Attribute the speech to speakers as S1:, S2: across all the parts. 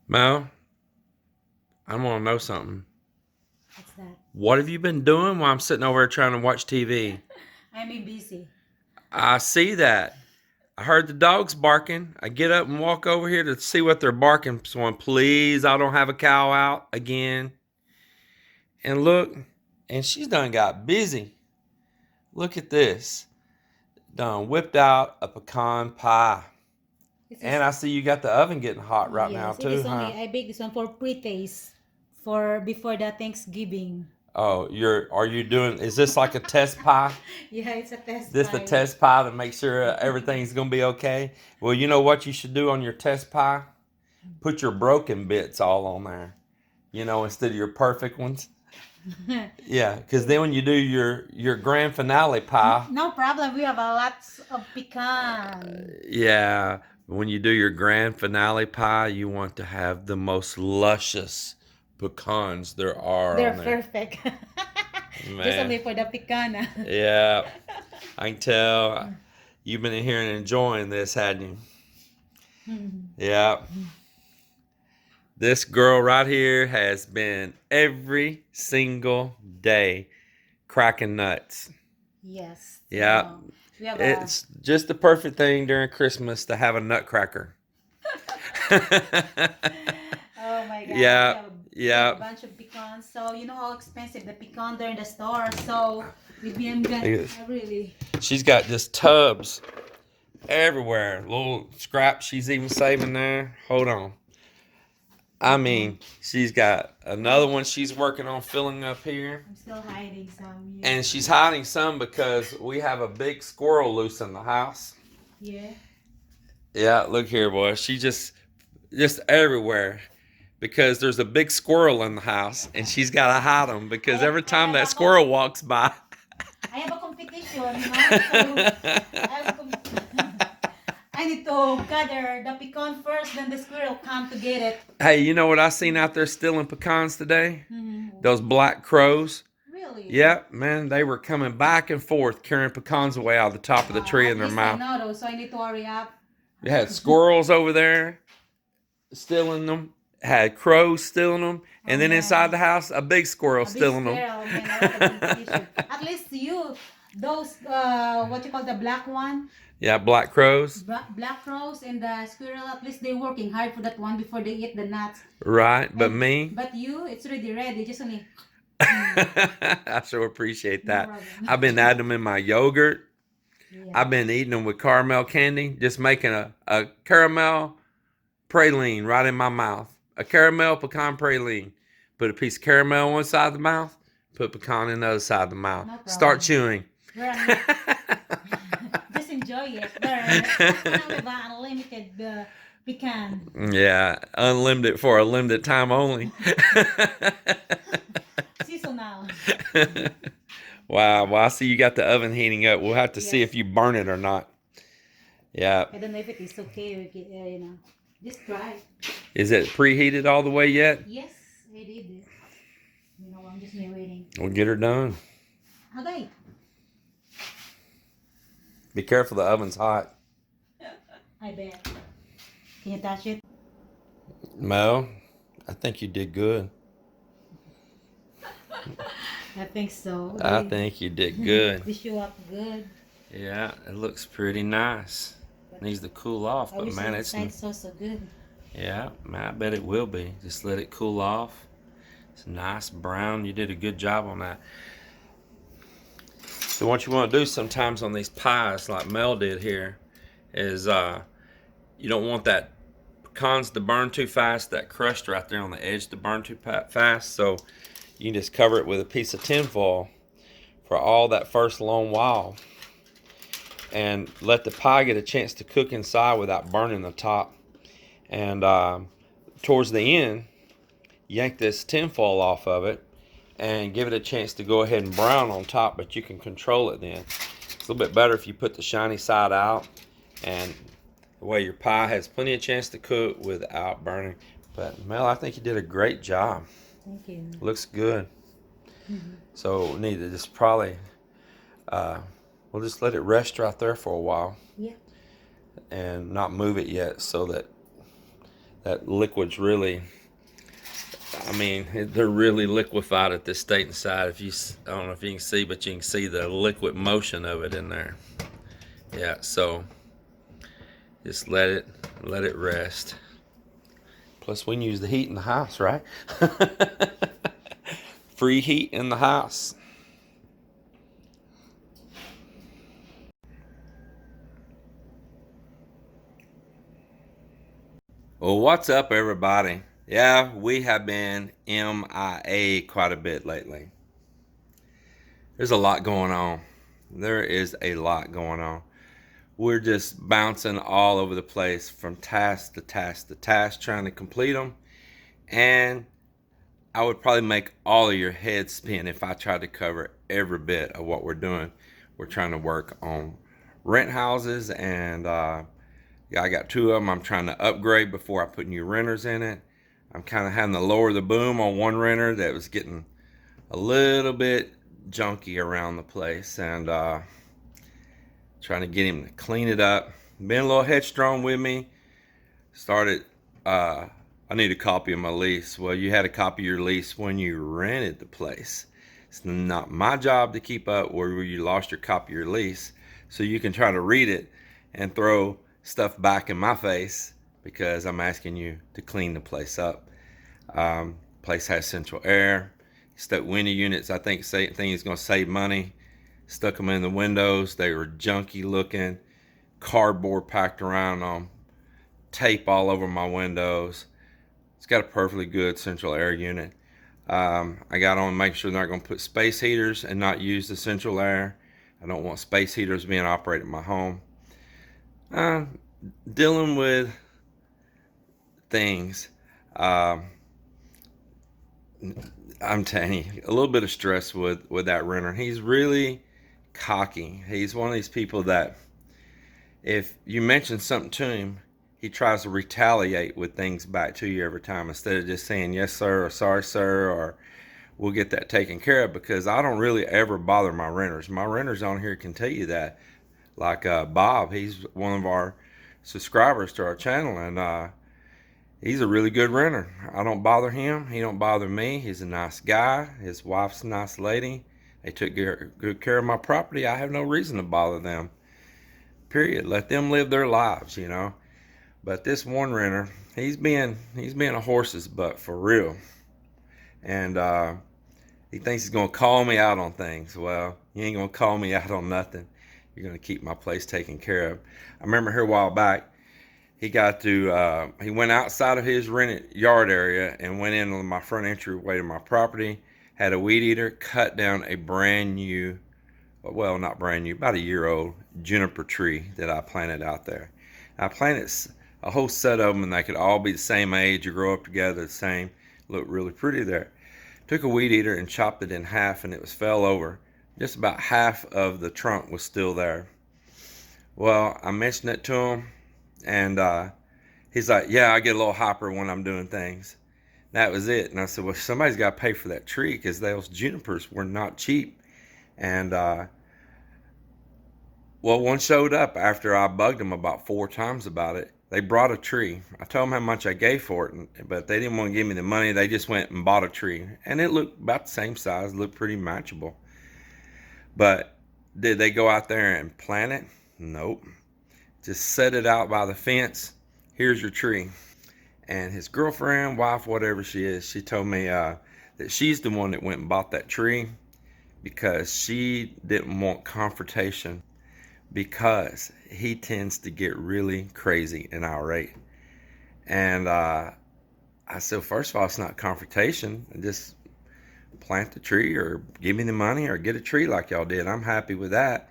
S1: Mel, I want to know something.
S2: What's that?
S1: What have you been doing while I'm sitting over here trying to watch TV?
S2: I'm been busy.
S1: I see that. I heard the dogs barking. I get up and walk over here to see what they're barking. So, please, I don't have a cow out again. And look, and she's done got busy. Look at this. Done whipped out a pecan pie.
S2: This is
S1: And I see you got the oven getting hot right now
S2: yes. It
S1: too,
S2: is only
S1: huh?
S2: I bake this one for pre-taste for before the Thanksgiving.
S1: Oh, are you doing, is this like a test pie?
S2: Yeah, it's a test
S1: This the
S2: pie.
S1: test pie to make sure everything's gonna be okay. Well, you know what you should do on your test pie? Put your broken bits all on there. Instead of your perfect ones. Yeah, because then when you do your grand finale pie,
S2: No problem. We have a lots of pecan.
S1: yeah, when you do your grand finale pie, you want to have the most luscious pecans there are
S2: They're
S1: on there.
S2: perfect. Just
S1: Man,
S2: only for the pecan.
S1: yeah, I can tell you've been in here and enjoying this, hadn't you? Yeah. This girl right here has been every single day cracking nuts.
S2: Yes.
S1: Yeah.
S2: We have a
S1: It's just the perfect thing during Christmas to have a nutcracker.
S2: oh my god,
S1: Yeah.
S2: we have a
S1: Yeah.
S2: bunch of pecans. So you know how expensive the pecan there in the store. So with me, I'm
S1: Look at
S2: gonna
S1: this.
S2: I really
S1: She's got just tubs everywhere. Little scraps she's even saving there. Hold on. I mean, she's got another one she's working on filling up here.
S2: I'm still hiding some. Yeah.
S1: And she's hiding some because we have a big squirrel loose in the house.
S2: Yeah.
S1: Yeah, look here, boy. She just everywhere because there's a big squirrel in the house and she's got to hide them because every
S2: I
S1: time
S2: have
S1: that
S2: a
S1: squirrel walks by.
S2: I have a competition, you know. So I have a I need to gather the pecan first, then the squirrel come to get it.
S1: Hey, you know what I seen out there stealing pecans today?
S2: Mm-hmm.
S1: Those black crows.
S2: Really?
S1: Yeah, man, they were coming back and forth carrying pecans away out of the top of the tree in
S2: At
S1: their
S2: least I
S1: mouth.
S2: know though, so I need to hurry up.
S1: They had squirrels over there stealing them, had crows stealing them,
S2: Oh
S1: and then inside
S2: yeah.
S1: the house, a big squirrel
S2: A big
S1: stealing them.
S2: squirrel, man, a lot of competition. At least you, those what you call the black one,
S1: Yeah, black crows.
S2: black crows and the squirrel. At least they're working hard for that one before they eat the nuts.
S1: Right, but
S2: And
S1: me,
S2: but you, it's already ready. Just only
S1: I so appreciate
S2: no
S1: that.
S2: problem.
S1: I've been adding them in my yogurt.
S2: Yeah.
S1: I've been eating them with caramel candy, just making a caramel praline right in my mouth. A caramel pecan praline. Put a piece of caramel on one side of the mouth, put pecan in the other side of the mouth.
S2: No problem.
S1: Start chewing.
S2: Right. Just enjoy it. There, unlimited pecan.
S1: Yeah, unlimited for a limited time only.
S2: Seasonal.
S1: Wow, well, I see you got the oven heating up. We'll have to see
S2: Yes.
S1: if you burn it or not. Yeah.
S2: I don't know if it is okay. You know, just try.
S1: Is it preheated all the way yet?
S2: Yes, I did it. You know, I'm just waiting.
S1: We'll get her done.
S2: Okay.
S1: Be careful, the oven's hot.
S2: I bet. Can you touch it?
S1: Mel, I think you did good.
S2: I think so.
S1: I think you did good.
S2: They show up good.
S1: Yeah, it looks pretty nice. Needs to cool off,
S2: I
S1: but
S2: wish
S1: man,
S2: the
S1: it's
S2: inside so good.
S1: yeah, man, I bet it will be. Just let it cool off. It's nice brown. You did a good job on that. So what you want to do sometimes on these pies, like Mel did here, is you don't want that pecans to burn too fast, that crust right there on the edge to burn too fast. So you can just cover it with a piece of tin foil for all that first long while, and let the pie get a chance to cook inside without burning the top. And towards the end, yank this tin foil off of it and give it a chance to go ahead and brown on top, but you can control it then. It's a little bit better if you put the shiny side out, and the way your pie has plenty of chance to cook without burning. But Mel, I think you did a great job.
S2: Thank you.
S1: Looks good.
S2: Mm-hmm.
S1: So we need to just probably we'll just let it rest right there for a while
S2: Yeah.
S1: and not move it yet, so that that liquid's really, I mean, they're really liquefied at this state inside. If you, I don't know if you can see, but you can see the liquid motion of it in there. Yeah, so just let it rest. Plus, we can use the heat in the house, right? Free heat in the house. Well, what's up, everybody? Yeah, we have been MIA quite a bit lately. There's a lot going on. There is a lot going on. We're just bouncing all over the place from task to task to task, trying to complete them. And I would probably make all of your heads spin if I tried to cover every bit of what we're doing. We're trying to work on rent houses, and yeah, I got 2 of them I'm trying to upgrade before I put new renters in it. I'm kind of having to lower the boom on one renter that was getting a little bit junky around the place, and trying to get him to clean it up. Been a little headstrong with me. Started, I need a copy of my lease. Well, you had a copy of your lease when you rented the place. It's not my job to keep up where you lost your copy of your lease, so you can try to read it and throw stuff back in my face because I'm asking you to clean the place up. Place has central air. Stuck window units. I think is going to save money. Stuck them in the windows. They were junky looking. Cardboard packed around them. Tape all over my windows. It's got a perfectly good central air unit. I got on to make sure they're not going to put space heaters and not use the central air. I don't want space heaters being operated in my home. Dealing with things. I'm telling you, a little bit of stress with that renter. He's really cocky. He's one of these people that if you mention something to him, he tries to retaliate with things back to you every time instead of just saying yes sir or sorry sir or we'll get that taken care of, because I don't really ever bother my renters. My renters on here can tell you that. Like Bob, he's one of our subscribers to our channel, and he's a really good renter. I don't bother him. He don't bother me. He's a nice guy. His wife's a nice lady. They took good care of my property. I have no reason to bother them. Period. Let them live their lives, you know. But this one renter, he's being a horse's butt for real. And he thinks he's gonna call me out on things. Well, you ain't gonna call me out on nothing. You're gonna keep my place taken care of. I remember here a while back, he went outside of his rented yard area and went in on my front entryway to my property, had a weed eater, cut down a brand new, well, not brand new, about a year old juniper tree that I planted out there. I planted a whole set of them, and they could all be the same age or grow up together the same. Looked really pretty there. Took a weed eater and chopped it in half, and it fell over. Just about half of the trunk was still there. Well, I mentioned it to him, and he's like, yeah, I get a little hyper when I'm doing things. That was it. And I said, well, somebody's got to pay for that tree, because those junipers were not cheap. And well, one showed up after I bugged them about 4 times about it. They brought a tree. I told them how much I gave for it, but they didn't want to give me the money. They just went and bought a tree, and it looked about the same size, looked pretty matchable. But did they go out there and plant it? Nope. Just set it out by the fence. Here's your tree. And his girlfriend, wife, whatever she is, she told me that she's the one that went and bought that tree because she didn't want confrontation, because he tends to get really crazy and irate. And I said, first of all, it's not confrontation. Just plant the tree or give me the money or get a tree like y'all did. I'm happy with that.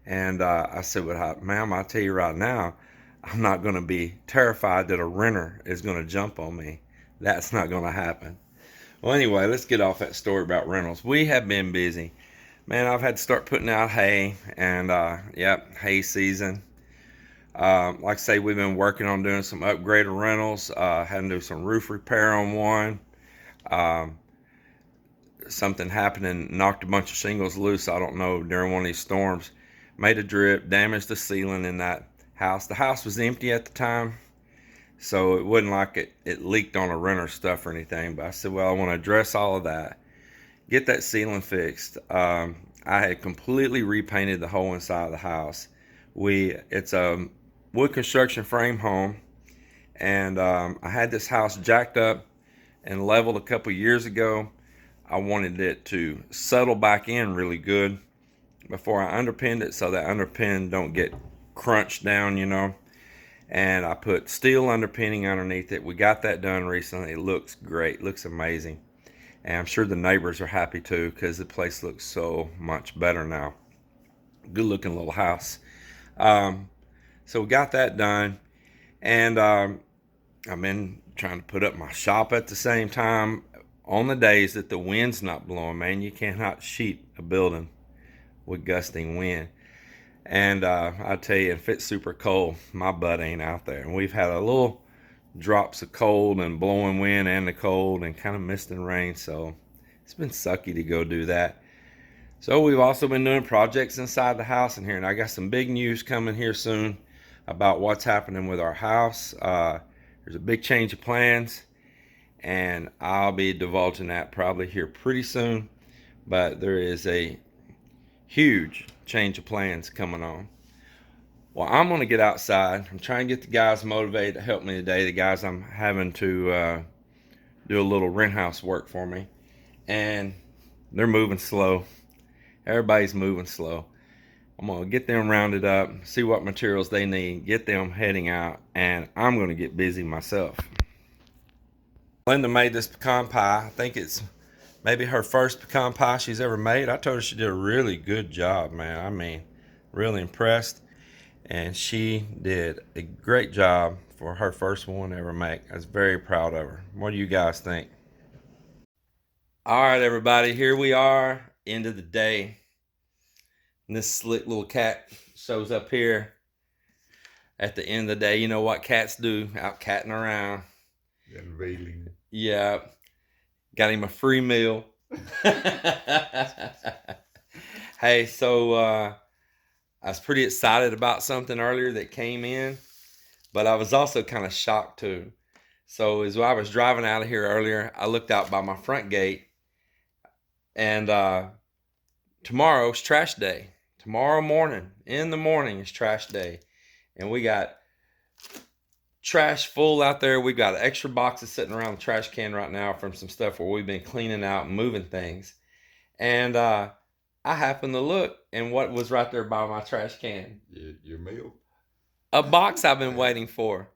S1: And I said, well, ma'am, I'll tell you right now, I'm not going to be terrified that a renter is going to jump on me. That's not going to happen. Well, anyway, let's get off that story about rentals. We have been busy. Man, I've had to start putting out hay, and yep, hay season. Like I say, we've been working on doing some upgraded rentals. Had to do some roof repair on one. Something happened and knocked a bunch of shingles loose, I don't know, during one of these storms. Made a drip, damaged the ceiling in that house. The house was empty at the time. So it wasn't like it leaked on a renter stuff or anything. But I said, well, I want to address all of that, get that ceiling fixed. I had completely repainted the whole inside of the house. It's a wood construction frame home, and I had this house jacked up and leveled a couple years ago. I wanted it to settle back in really good before I underpinned it, so that underpin don't get crunched down, you know. And I put steel underpinning underneath it. We got that done recently. It looks great, looks amazing. And I'm sure the neighbors are happy too, because the place looks so much better now. Good looking little house. So we got that done. And I've been trying to put up my shop at the same time. On the days that the wind's not blowing, man, you cannot sheet a building with gusting wind. And I tell you, if it's super cold, my butt ain't out there. And we've had a little drops of cold and blowing wind and the cold and kind of mist and rain, so it's been sucky to go do that. So we've also been doing projects inside the house in here, and I got some big news coming here soon about what's happening with our house. There's a big change of plans, and I'll be divulging that probably here pretty soon. But there is a huge change of plans coming on. Well, I'm going to get outside. I'm trying to get the guys motivated to help me today. The guys I'm having to do a little rent house work for me. And they're moving slow. Everybody's moving slow. I'm going to get them rounded up, see what materials they need, get them heading out, and I'm going to get busy myself. Linda made this pecan pie. I think it's maybe her first pecan pie she's ever made. I told her she did a really good job, man. I mean, really impressed. And she did a great job for her first one to ever make. I was very proud of her. What do you guys think? All right, everybody, here we are, end of the day. And this slick little cat shows up here at the end of the day. You know what cats do, out catting around.
S3: Unveiling.
S1: Yeah, got him a free meal. Hey, so I was pretty excited about something earlier that came in, but I was also kind of shocked too. So as I was driving out of here earlier, I looked out by my front gate, and tomorrow's trash day. Tomorrow morning, in the morning, is trash day. And we got trash full out there. We got extra boxes sitting around the trash can right now from some stuff where we've been cleaning out and moving things. And I happened to look, and what was right there by my trash can?
S3: Your mail?
S1: A box I've been waiting for.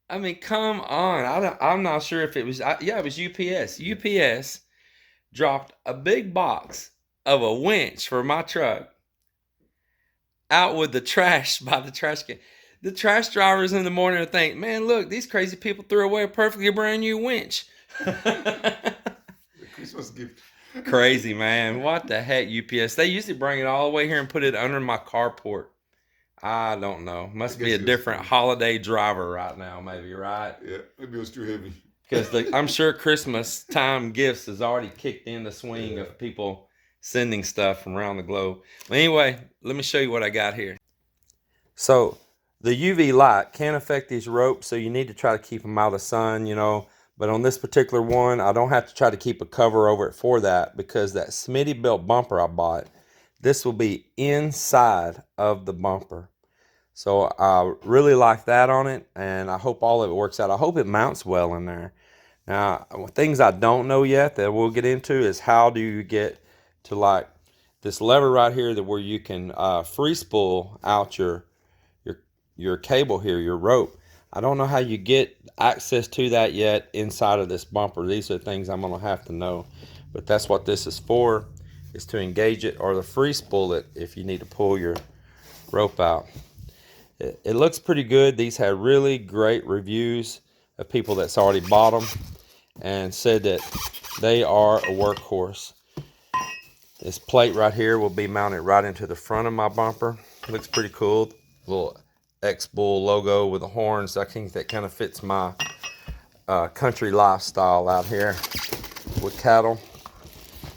S1: I mean, come on. I'm not sure if it was, yeah, it was UPS. UPS dropped a big box of a winch for my truck out with the trash by the trash can. The trash drivers in the morning think, man, look, these crazy people threw away a perfectly brand new winch.
S3: The Christmas gift.
S1: Crazy, man. What the heck, UPS? They usually bring it all the way here and put it under my carport. I don't know. Must be a different holiday driver right now, maybe, right?
S3: Yeah, maybe it was too heavy.
S1: Because I'm sure Christmas time gifts has already kicked in the swing of people sending stuff from around the globe. But anyway, let me show you what I got here. So the UV light can affect these ropes, so you need to try to keep them out of the sun, you know. But on this particular one, I don't have to try to keep a cover over it for that, because that Smittybilt bumper I bought, this will be inside of the bumper. So I really like that on it, and I hope all of it works out. I hope it mounts well in there. Now, things I don't know yet that we'll get into is how do you get to like this lever right here that where you can free spool out your cable here, your rope. I don't know how you get access to that yet inside of this bumper. These are things I'm going to have to know. But that's what this is for, is to engage it or to free spool it if you need to pull your rope out. It looks pretty good. These have really great reviews of people that's already bought them and said that they are a workhorse. This plate right here will be mounted right into the front of my bumper. It looks pretty cool. Little X-Bull logo with the horns. I think that kind of fits my country lifestyle out here with cattle.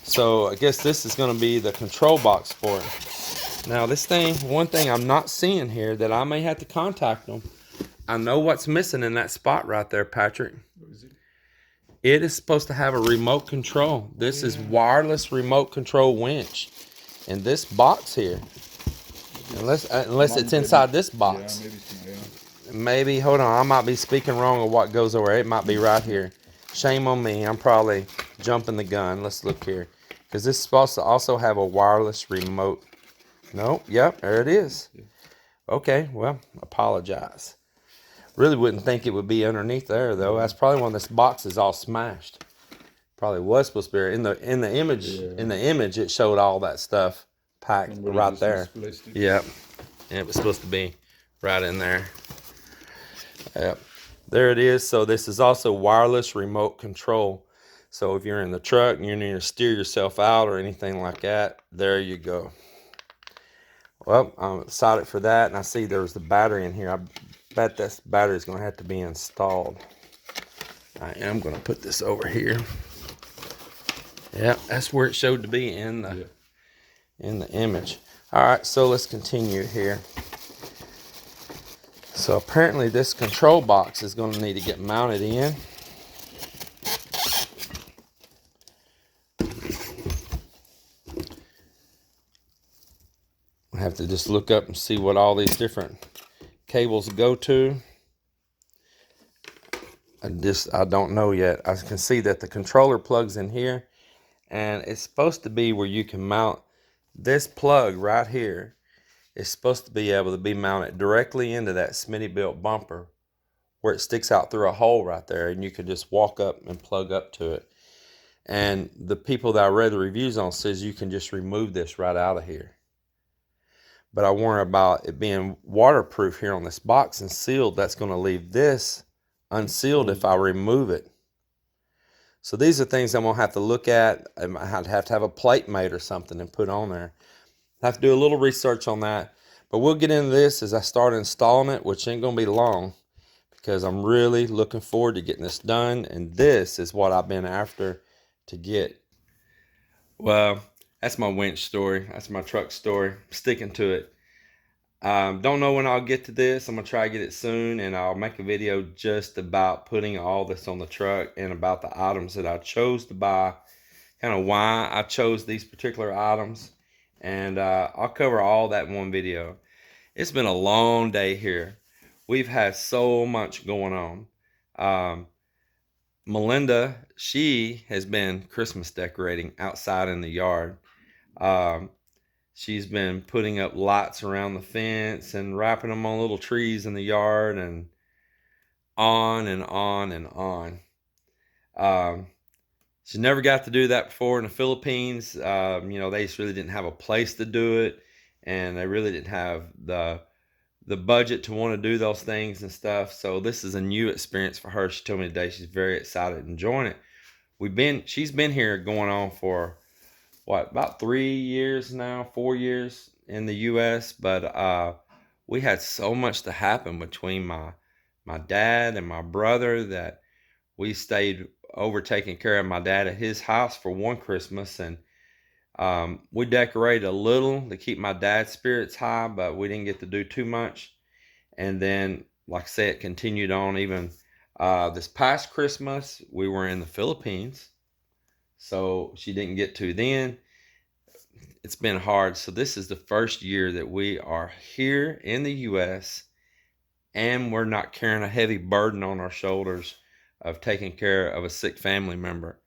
S1: So I guess this is going to be the control box for it. Now this thing, one thing I'm not seeing here that I may have to contact them I know what's missing in that spot right there, Patrick.
S3: What is it?
S1: It is supposed to have a remote control. This is wireless remote control winch. In this box here. Unless it's inside this box.
S3: Yeah, maybe it's
S1: Maybe, hold on, I might be speaking wrong of what goes over. It might be right here. Shame on me, I'm probably jumping the gun. Let's look here. Because this is supposed to also have a wireless remote. Nope, yep, there it is. Okay, well, apologize. Really wouldn't think it would be underneath there, though. That's probably when this box is all smashed. Probably was supposed to be in the image.
S3: Yeah.
S1: In the image, it showed all that stuff packed right there. Yep, and it was supposed to be right in there. Yep, there it is. So this is also wireless remote control. So if you're in the truck and you need to steer yourself out or anything like that, there you go. Well, I'm excited for that, and I see there's the battery in here. I bet this battery is going to have to be installed. I am going to put this over here. Yeah, that's where it showed to be in the image. All right, so let's continue here. So apparently this control box is going to need to get mounted in. I have to just look up and see what all these different cables go to. I don't know yet. I can see that the controller plugs in here, and it's supposed to be where you can mount this plug right here. It's supposed to be able to be mounted directly into that Smittybilt bumper where it sticks out through a hole right there, and you can just walk up and plug up to it. And the people that I read the reviews on says you can just remove this right out of here. But I worry about it being waterproof here on this box and sealed. That's going to leave this unsealed if I remove it. So these are things I'm going to have to look at. I might have to have a plate made or something and put on there. I have to do a little research on that. But we'll get into this as I start installing it, which ain't going to be long, because I'm really looking forward to getting this done. And this is what I've been after to get. Well, that's my winch story. That's my truck story. I'm sticking to it. Don't know when I'll get to this. I'm going to try to get it soon, and I'll make a video just about putting all this on the truck and about the items that I chose to buy, kind of why I chose these particular items, and I'll cover all that in one video. It's been a long day here. We've had so much going on. Melinda, she has been Christmas decorating outside in the yard. She's been putting up lights around the fence and wrapping them on little trees in the yard, and on and on and on. She never got to do that before in the Philippines. They just really didn't have a place to do it, and they really didn't have the budget to want to do those things and stuff. So this is a new experience for her. She told me today she's very excited and enjoying it. She's been here going on for about 3 years now, 4 years in the U.S. But we had so much to happen between my dad and my brother that we stayed over taking care of my dad at his house for one Christmas, and we decorated a little to keep my dad's spirits high, but we didn't get to do too much. And then, like I said, it continued on even this past Christmas. We were in the Philippines, so she didn't get to then. It's been hard. So this is the first year that we are here in the U.S., and we're not carrying a heavy burden on our shoulders of taking care of a sick family member.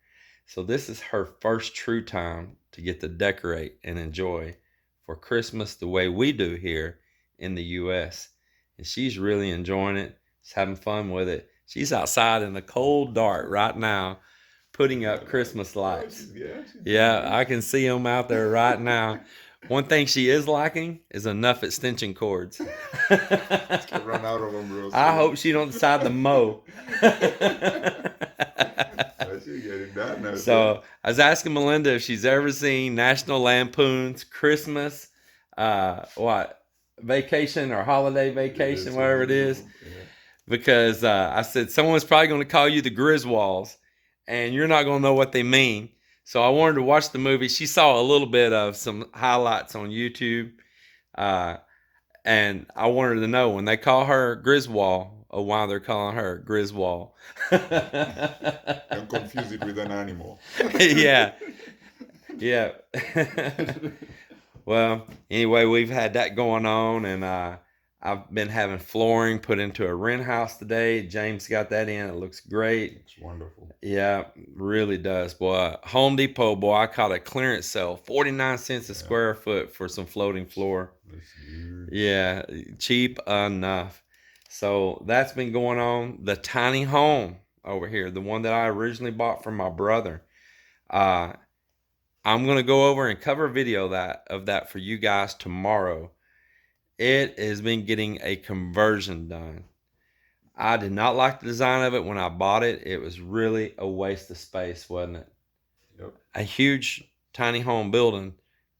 S1: So this is her first true time to get to decorate and enjoy for Christmas the way we do here in the U.S. And she's really enjoying it. She's having fun with it. She's outside in the cold dark right now putting up Christmas lights. Yeah, I can see them out there right now. One thing she is lacking is enough extension cords.
S3: Run out of them, bro.
S1: I hope she don't decide to mow. So I was asking Melinda if she's ever seen National Lampoon's Christmas, vacation or holiday vacation, whatever it is. Yeah. Because I said, someone's probably going to call you the Griswolds, and you're not going to know what they mean. So I wanted to watch the movie. She saw a little bit of some highlights on YouTube. And I wanted to know, when they call her Griswold, of why they're calling her Griswold.
S3: Don't confuse it with an animal.
S1: Yeah. Yeah. Well, anyway, we've had that going on, and I've been having flooring put into a rent house today. James got that in. It looks great.
S3: It's wonderful.
S1: Yeah, really does. Boy, Home Depot, boy, I caught a clearance sale, 49 cents a square foot for some floating floor.
S3: That's good.
S1: Yeah, cheap enough. So that's been going on. The tiny home over here, the one that I originally bought from my brother. I'm gonna go over and cover a video of that for you guys tomorrow. It has been getting a conversion done. I did not like the design of it when I bought it. It was really a waste of space, wasn't it?
S3: Yep.
S1: A huge tiny home building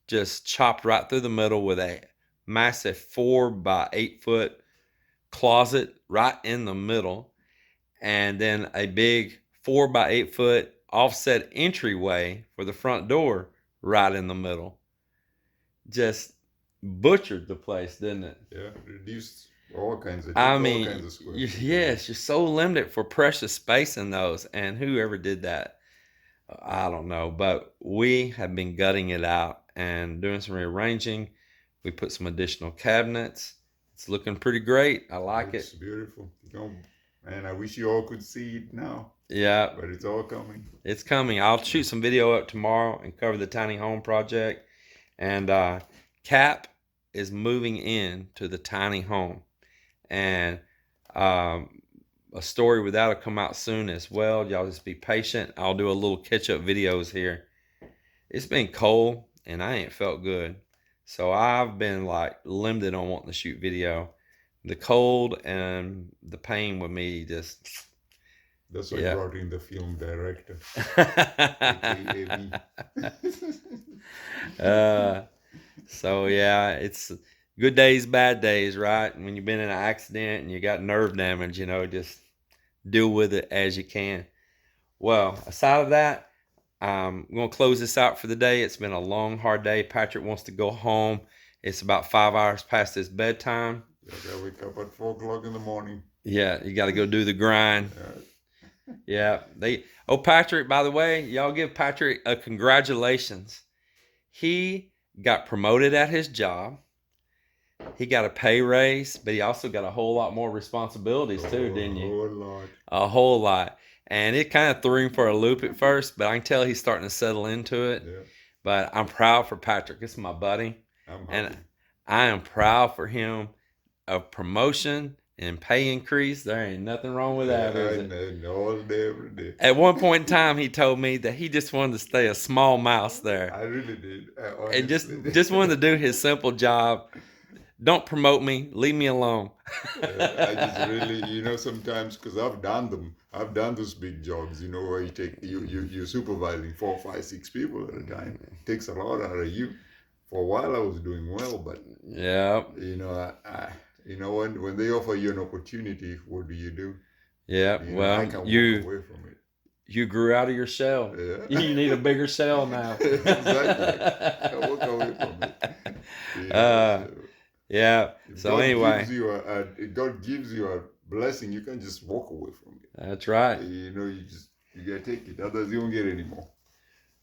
S1: just chopped right through the middle with a massive 4 by 8 foot closet right in the middle, and then a big 4 by 8 foot offset entryway for the front door right in the middle. Just butchered the place, didn't it?
S3: Yeah, reduced all kinds of.
S1: I mean,
S3: all kinds of square feet.
S1: yes, you're so limited for precious space in those, and whoever did that, I don't know, but we have been gutting it out and doing some rearranging. We put some additional cabinets. It's looking pretty great. I like
S3: It's
S1: it.
S3: beautiful. And I wish you all could see it now,
S1: Yeah,
S3: but it's all coming.
S1: it's coming. I'll shoot some video up tomorrow and cover the tiny home project. And Cap is moving in to the tiny home. And a story with that'll come out soon as well. Y'all just be patient. I'll do a little catch-up videos here. It's been cold and I ain't felt good. So I've been like limited on wanting to shoot video. The cold and the pain with me just...
S3: That's why
S1: Yeah.
S3: I brought in the film director. AKA me.
S1: So yeah, it's good days, bad days, right? When you've been in an accident and you got nerve damage, just deal with it as you can. Well, aside of that, I'm going to close this out for the day. It's been a long, hard day. Patrick wants to go home. It's about 5 hours past his bedtime.
S3: I gotta wake up at 4 o'clock in the morning.
S1: Yeah, you got to go do the grind. Yeah, Patrick, by the way, y'all give Patrick a congratulations. He got promoted at his job. He got a pay raise, but he also got a whole lot more responsibilities too, didn't you?
S3: A whole lot.
S1: A whole lot. And it kind of threw him for a loop at first, but I can tell he's starting to settle into it.
S3: Yeah,
S1: But I'm proud for Patrick. It's my buddy.
S3: I'm happy.
S1: And I am proud for him of promotion and pay increase. There ain't nothing wrong with that, is it?
S3: And all day, every day.
S1: At one point in time, he told me that he just wanted to stay a small mouse there.
S3: I really did.
S1: And just wanted to do his simple job. Don't promote me. Leave me alone.
S3: I just really, sometimes, because I've done them. I've done those big jobs, where you're supervising 4, 5, 6 people at a time. It takes a lot out of you. For a while, I was doing well, but
S1: Yeah.
S3: when they offer you an opportunity, what do?
S1: Yeah.
S3: I
S1: Well,
S3: can walk
S1: you
S3: away from it.
S1: you grew out of your shell.
S3: Yeah.
S1: You need a bigger shell now.
S3: Exactly. I walk away from it.
S1: Yeah.
S3: If
S1: So
S3: God
S1: anyway,
S3: gives you if God gives you a blessing, you can just walk away from it.
S1: that's right.
S3: You gotta take it. Otherwise, you won't get any more.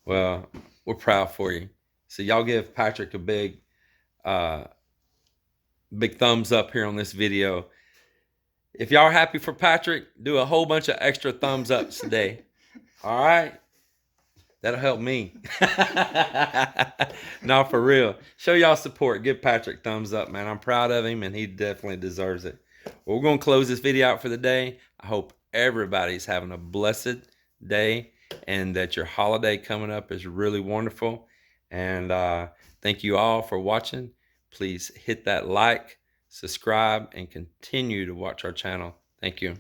S1: Well, we're proud for you. So y'all give Patrick a big thumbs up here on this video. If y'all are happy for Patrick, do a whole bunch of extra thumbs ups today. All right? That'll help me. No, for real. Show y'all support. Give Patrick thumbs up, man. I'm proud of him, and he definitely deserves it. Well, we're going to close this video out for the day. I hope everybody's having a blessed day and that your holiday coming up is really wonderful. And thank you all for watching. Please hit that like, subscribe, and continue to watch our channel. Thank you.